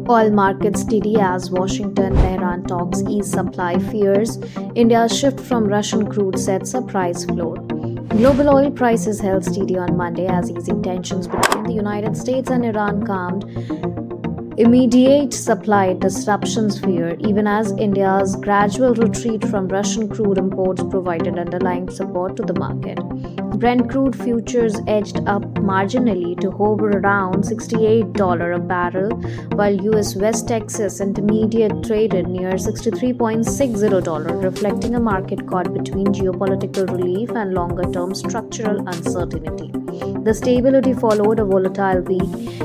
Oil markets steady as Washington-Tehran talks ease supply fears. India's shift from Russian crude sets a price floor. Global oil prices held steady on Monday as easing tensions between the United States and Iran calmed immediate supply disruptions fear, even as India's gradual retreat from Russian crude imports provided underlying support to the market. Brent crude futures edged up marginally to hover around $68 a barrel, while US West Texas Intermediate traded near $63.60, reflecting a market caught between geopolitical relief and longer-term structural uncertainty. The stability followed a volatile week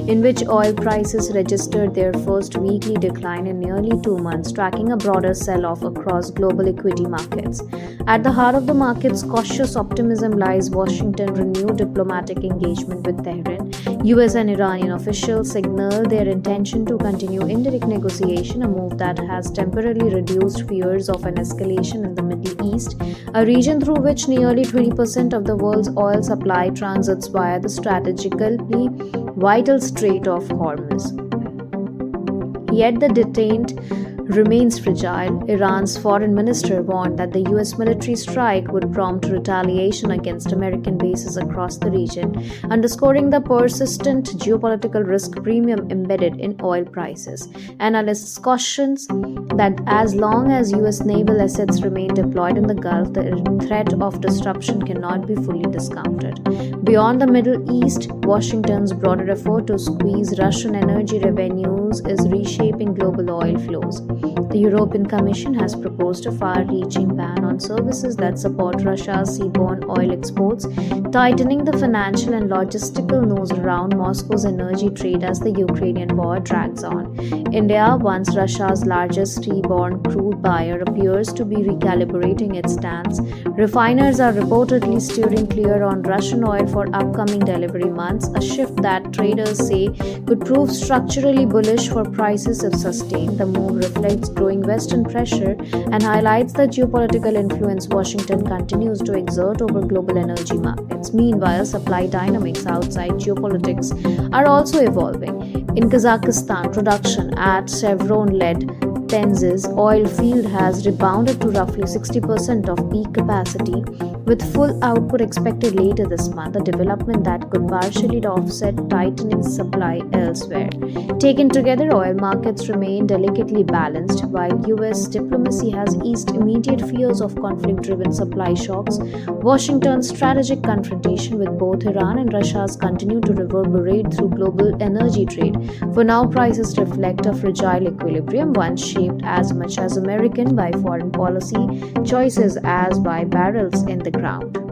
in which oil prices registered their first weekly decline in nearly 2 months, tracking a broader sell-off across global equity markets. At the heart of the market's cautious optimism lies Washington's renewed diplomatic engagement with Tehran. US and Iranian officials signaled their intention to continue indirect negotiation, a move that has temporarily reduced fears of an escalation in the Middle East, a region through which nearly 20% of the world's oil supply transits via the strategically vital Strait of Hormuz. Yet the detente remains fragile. Iran's foreign minister warned that the US military strike would prompt retaliation against American bases across the region, underscoring the persistent geopolitical risk premium embedded in oil prices. Analysts caution that as long as US naval assets remain deployed in the Gulf, the threat of disruption cannot be fully discounted. Beyond the Middle East, Washington's broader effort to squeeze Russian energy revenues is reshaping global oil flows. The European Commission has proposed a far-reaching ban on services that support Russia's seaborne oil exports, tightening the financial and logistical noose around Moscow's energy trade as the Ukrainian war drags on. India, once Russia's largest seaborne crude buyer, appears to be recalibrating its stance. Refiners are reportedly steering clear on Russian oil for upcoming delivery months, a shift that traders say could prove structurally bullish for prices if sustained. The move reflects growing Western pressure and highlights the geopolitical influence Washington continues to exert over global energy markets. Meanwhile, supply dynamics outside geopolitics are also evolving. In Kazakhstan, production at Chevron-led Tenz's oil field has rebounded to roughly 60% of peak capacity, with full output expected later this month, a development that could partially offset tightening supply elsewhere. Taken together, oil markets remain delicately balanced. While US diplomacy has eased immediate fears of conflict-driven supply shocks, Washington's strategic confrontation with both Iran and Russia has continued to reverberate through global energy trade. For now, prices reflect a fragile equilibrium, one shaped as much as American by foreign policy choices as by barrels in the ground.